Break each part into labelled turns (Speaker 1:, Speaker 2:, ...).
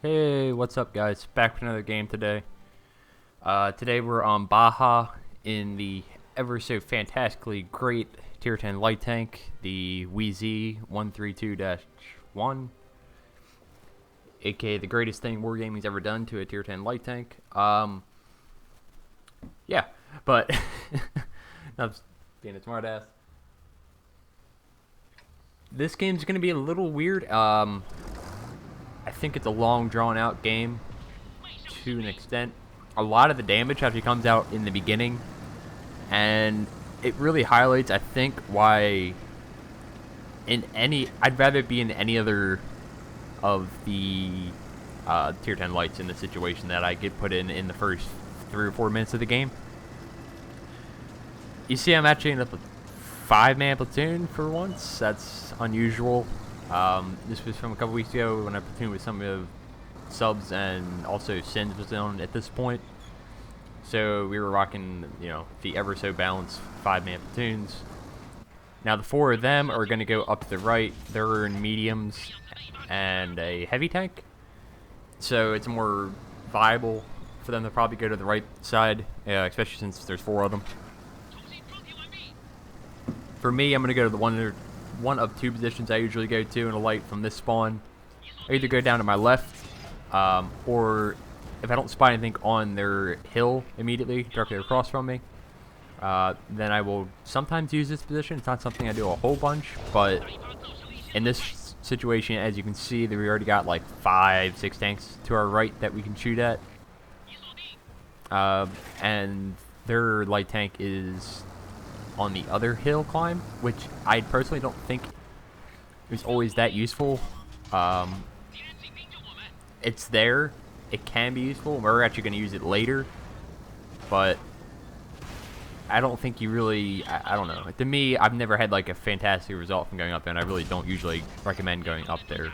Speaker 1: Hey, what's up, guys? Back with another game today. Today we're on Baja in the ever so fantastically great Tier 10 light tank, the WZ-132-1, aka the greatest thing Wargaming's ever done to a Tier 10 light tank. Yeah, but not being a smartass. This game's gonna be a little weird. I think it's a long, drawn-out game to an extent. A lot of the damage actually comes out in the beginning, and it really highlights, I think, why I'd rather be in any other of the Tier 10 lights in the situation that I get put in the first 3 or 4 minutes of the game. You see, I'm actually in a 5-man platoon for once. That's unusual. This was from a couple weeks ago when I platooned with some of subs, and also Sins was on at this point. So we were rocking, the ever so balanced 5-man platoons. Now the 4 of them are going to go up to the right. They're in mediums and a heavy tank. So it's more viable for them to probably go to the right side, especially since there's 4 of them. For me, I'm going to go to the one of 2 positions I usually go to in a light from this spawn. I either go down to my left, or if I don't spot anything on their hill immediately, directly across from me, then I will sometimes use this position. It's not something I do a whole bunch, but in this situation, as you can see, we already got like 5-6 tanks to our right that we can shoot at. And their light tank is on the other hill climb, which I personally don't think is always that useful. It's there, it can be useful. We're actually going to use it later, but I don't think you really, I don't know. To me, I've never had like a fantastic result from going up there, and I really don't usually recommend going up there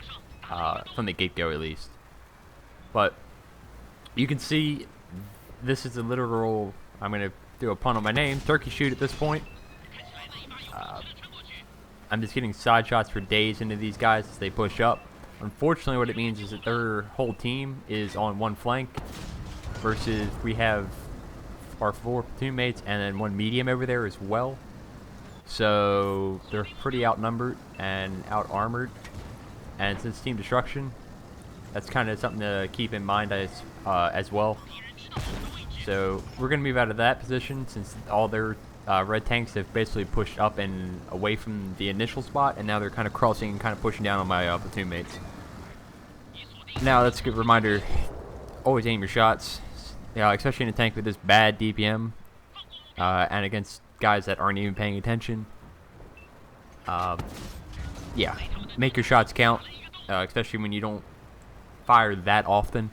Speaker 1: from the get-go at least. But you can see this is a literal, I'm going to do a pun on my name, turkey shoot at this point. I'm just getting side shots for days into these guys as they push up. Unfortunately, what it means is that their whole team is on one flank versus we have our 4 platoon mates and then 1 medium over there as well. So they're pretty outnumbered and out-armored. And since team destruction, that's kind of something to keep in mind as well. So we're going to move out of that position since all their red tanks have basically pushed up and away from the initial spot, and now they're kind of crossing and kind of pushing down on my platoon mates. Now that's a good reminder, always aim your shots, especially in a tank with this bad DPM, and against guys that aren't even paying attention. Yeah, make your shots count, especially when you don't fire that often.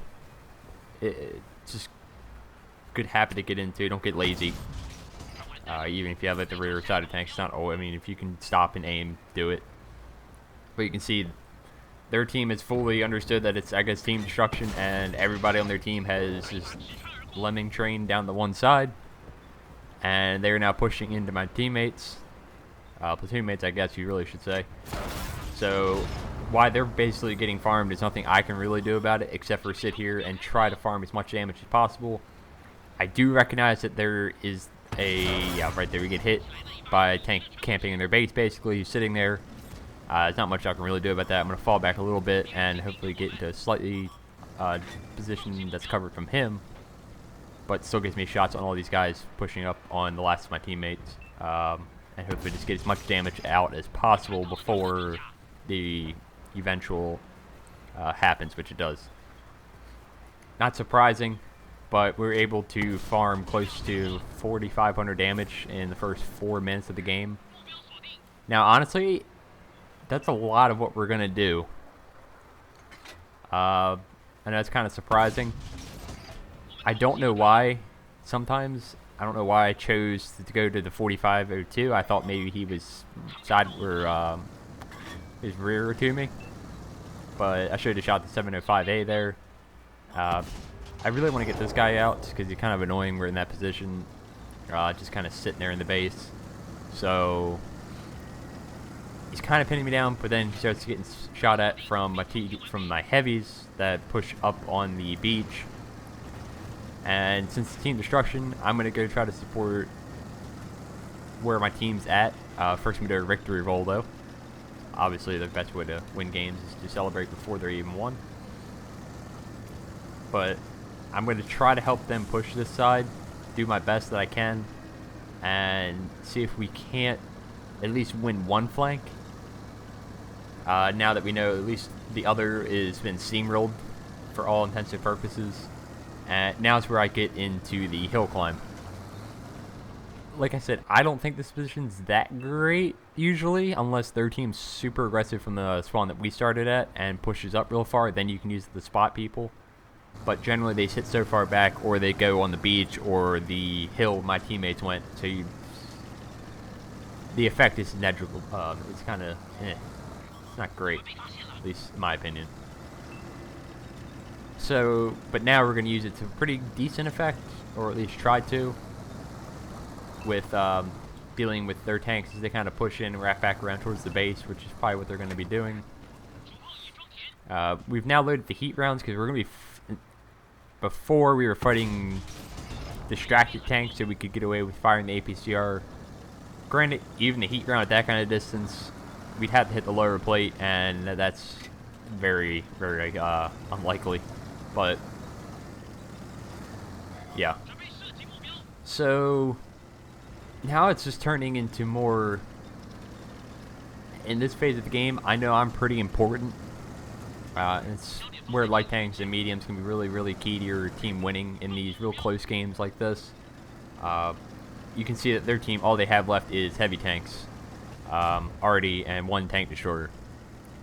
Speaker 1: It's just good habit to get into. Don't get lazy. Even if you have like the rear side of tanks, it's not. I mean, if you can stop and aim, do it. But you can see their team has fully understood that it's, I guess, team destruction, and everybody on their team has just lemming train down the one side, and they're now pushing into my teammates, platoon mates, I guess you really should say. So why they're basically getting farmed is nothing I can really do about it, except for sit here and try to farm as much damage as possible. I do recognize that there is right there we get hit by a tank camping in their base, basically sitting there. There's not much I can really do about that. I'm going to fall back a little bit and hopefully get into a slightly position that's covered from him, but still gives me shots on all these guys pushing up on the last of my teammates, and hopefully just get as much damage out as possible before the eventual happens, which it does. Not surprising, but we're able to farm close to 4,500 damage in the first 4 minutes of the game. Now, honestly, that's a lot of what we're going to do. I know it's kind of surprising. I don't know why. Sometimes, I don't know why I chose to go to the 4502. I thought maybe he was his rear to me. But I should have shot the 705A there. I really want to get this guy out because he's kind of annoying. We're in that position, just kind of sitting there in the base. So He's kind of pinning me down, but then he starts getting shot at from my heavies that push up on the beach. And since it's team destruction, I'm going to go try to support where my team's at. First, I'm going to do a victory roll, though. Obviously, the best way to win games is to celebrate before they're even won. But I'm going to try to help them push this side, do my best that I can, and see if we can't at least win one flank. Now that we know at least the other has been steamrolled for all intents and purposes. And now is where I get into the hill climb. Like I said, I don't think this position's that great usually, unless their team's super aggressive from the spawn that we started at and pushes up real far. Then you can use the spot people. But generally they sit so far back, or they go on the beach or the hill my teammates went. So the effect is negligible. It's kind of it's not great, at least in my opinion. So, but now we're going to use it to pretty decent effect, or at least try to, with dealing with their tanks as they kind of push in and wrap back around towards the base, which is probably what they're going to be doing. We've now loaded the heat rounds because we're going to be, before we were fighting distracted tanks so we could get away with firing the APCR. Granted, even the heat round at that kind of distance, we'd have to hit the lower plate, and that's very, very unlikely. But yeah, so now it's just turning into more, in this phase of the game, I know I'm pretty important. It's where light tanks and mediums can be really, really key to your team winning in these real close games like this. You can see that their team, all they have left is heavy tanks already, and one tank destroyer.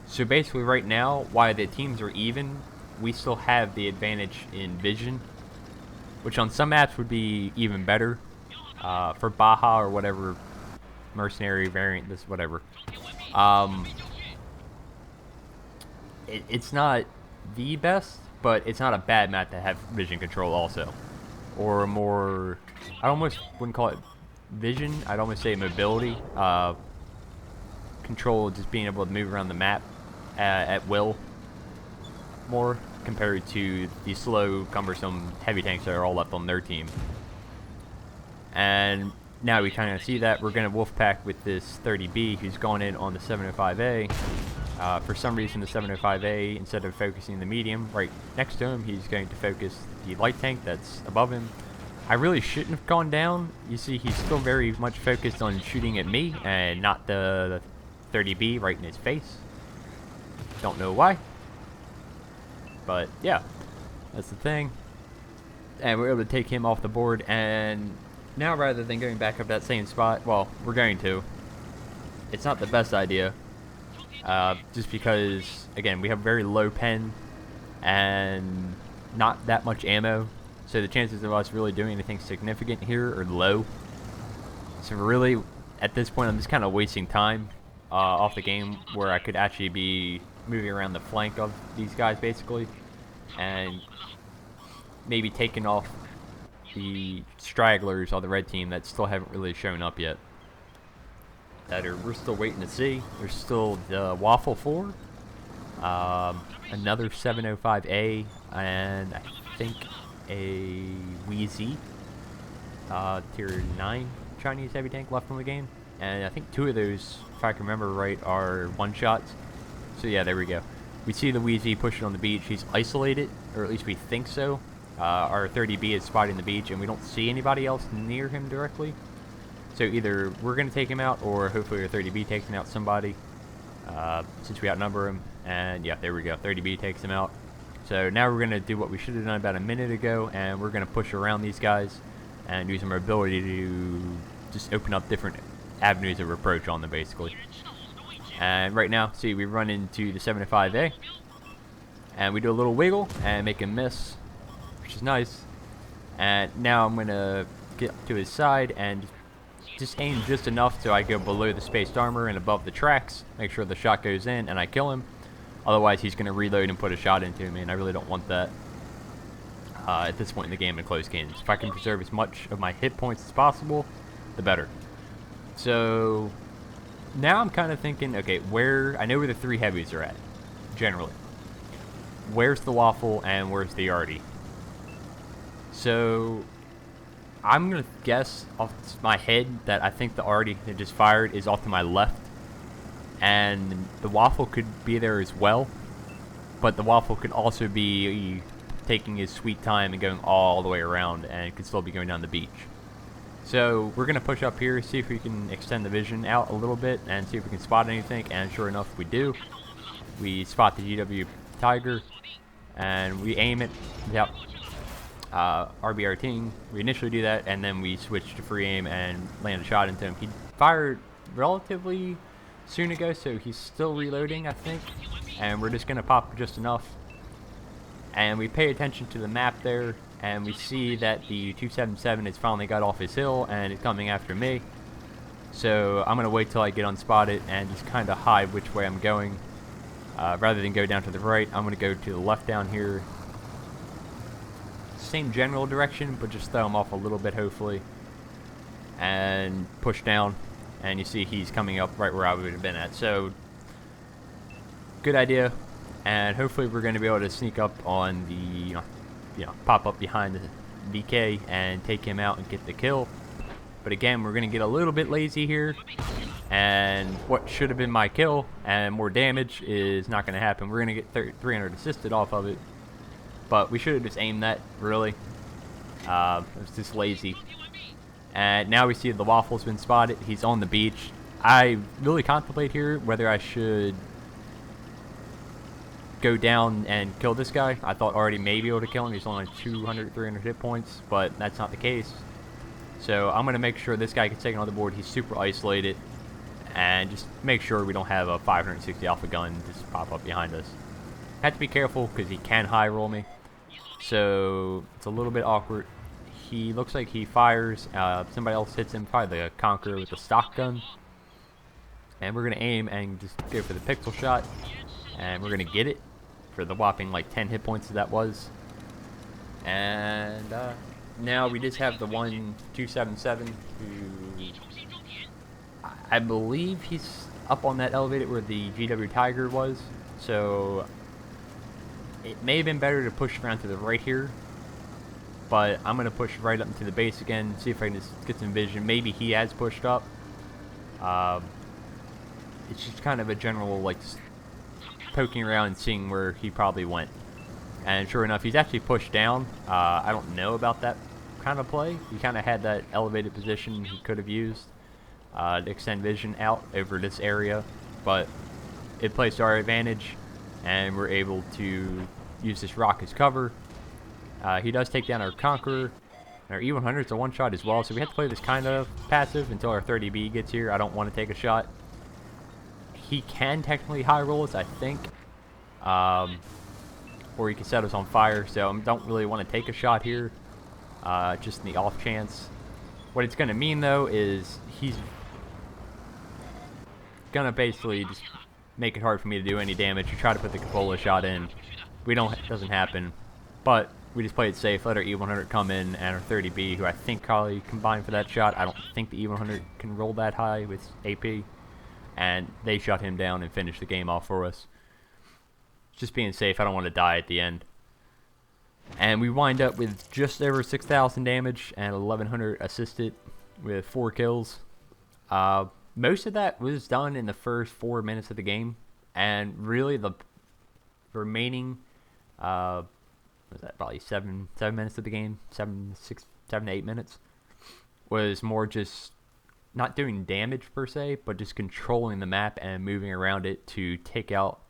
Speaker 1: So basically right now, while the teams are even, we still have the advantage in vision, which on some maps would be even better. For Baja or whatever mercenary variant, this whatever. It's not the best, but it's not a bad map to have vision control also. Or more, I almost wouldn't call it vision, I'd almost say mobility. Control, just being able to move around the map at will more, compared to the slow, cumbersome heavy tanks that are all left on their team. And now we kind of see that we're going to wolfpack with this 30B who's gone in on the 705A. For some reason, the 705A, instead of focusing the medium right next to him, he's going to focus the light tank that's above him. I really shouldn't have gone down. You see, he's still very much focused on shooting at me and not the 30B right in his face. Don't know why. But yeah, that's the thing. And we're able to take him off the board, and now rather than going back up that same spot, well, we're going to. It's not the best idea. Just because, again, we have very low pen and not that much ammo. So the chances of us really doing anything significant here are low. So really, at this point, I'm just kind of wasting time off the game where I could actually be moving around the flank of these guys, basically. And maybe taking off the stragglers on the red team that still haven't really shown up yet. We're still waiting to see. There's still the Waffle 4, another 705A, and I think a WZ tier 9 Chinese heavy tank left in the game. And I think 2 of those, if I can remember right, are one-shots. So yeah, there we go. We see the WZ pushing on the beach. He's isolated, or at least we think so. Our 30B is spotting the beach, and we don't see anybody else near him directly. So either we're going to take him out, or hopefully our 30B takes him out somebody, since we outnumber him. And yeah, there we go. 30B takes him out. So now we're going to do what we should have done about a minute ago, and we're going to push around these guys and use our ability to just open up different avenues of approach on them, basically. And right now, see, we run into the 75A, and we do a little wiggle and make him miss, which is nice. And now I'm going to get to his side and just aim just enough so I go below the spaced armor and above the tracks, make sure the shot goes in and I kill him. Otherwise, he's going to reload and put a shot into me, and I really don't want that at this point in the game in close games. If I can preserve as much of my hit points as possible, the better. So now I'm kind of thinking, okay, I know where the 3 heavies are at, generally. Where's the waffle and where's the Artie? So I'm gonna guess off my head that I think the Artie that just fired is off to my left, and the waffle could be there as well, but the waffle could also be taking his sweet time and going all the way around, and could still be going down the beach. So we're gonna push up here, see if we can extend the vision out a little bit, and see if we can spot anything. And sure enough, we do. We spot the GW Tiger, and we aim it without RBRTing. We initially do that, and then we switch to free aim and land a shot into him. He fired relatively soon ago, so he's still reloading, I think. And we're just gonna pop just enough. And we pay attention to the map there, and we see that the 277 has finally got off his hill and is coming after me. So I'm gonna wait till I get unspotted and just kind of hide which way I'm going. Rather than go down to the right, I'm gonna go to the left down here. Same general direction, but just throw him off a little bit, hopefully, and push down. And you see he's coming up right where I would have been at. So good idea, and hopefully we're going to be able to sneak up on the, pop up behind the DK and take him out and get the kill. But again, we're going to get a little bit lazy here, and what should have been my kill and more damage is not going to happen. We're going to get 300 assisted off of it, but we should have just aimed that, really. It was just lazy. And now we see the waffle's been spotted. He's on the beach. I really contemplate here whether I should go down and kill this guy. I thought already may be able to kill him. He's only 200, 300 hit points, but that's not the case. So I'm going to make sure this guy gets taken on the board. He's super isolated, and just make sure we don't have a 560 alpha gun just pop up behind us. Have to be careful because he can high roll me, so it's a little bit awkward. He looks like he fires. Somebody else hits him, probably the Conqueror with the stock gun, and we're going to aim and just go for the pixel shot, and we're going to get it for the whopping like 10 hit points that was. And now we just have the 277 who I believe he's up on that elevator where the GW Tiger was, so it may have been better to push around to the right here, but I'm going to push right up into the base again, see if I can just get some vision. Maybe he has pushed up. It's just kind of a general like poking around and seeing where he probably went. And sure enough, he's actually pushed down. I don't know about that kind of play. He kind of had that elevated position he could have used to extend vision out over this area, but it plays to our advantage, and we're able to use this rock as cover. He does take down our Conqueror. Our E100 is a one-shot as well, so we have to play this kind of passive until our 30B gets here. I don't want to take a shot. He can technically high roll us, I think. Or he can set us on fire, so I don't really want to take a shot here, just in the off chance. What it's going to mean, though, is he's going to basically just make it hard for me to do any damage. You try to put the Cupola shot in. It doesn't happen. But we just play it safe, let our E100 come in, and our 30B, who I think probably combined for that shot. I don't think the E100 can roll that high with AP. And they shut him down and finished the game off for us. Just being safe, I don't want to die at the end. And we wind up with just over 6,000 damage and 1,100 assisted with 4 kills. Most of that was done in the first 4 minutes of the game. And really the remaining, was that probably 7 minutes of the game? 7 to 8 minutes. Was more just not doing damage per se, but just controlling the map and moving around it to take out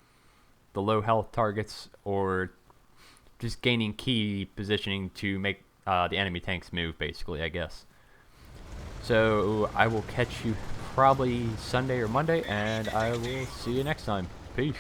Speaker 1: the low health targets, or just gaining key positioning to make the enemy tanks move, basically, I guess. So I will catch you probably Sunday or Monday, and I will see you next time. Peace.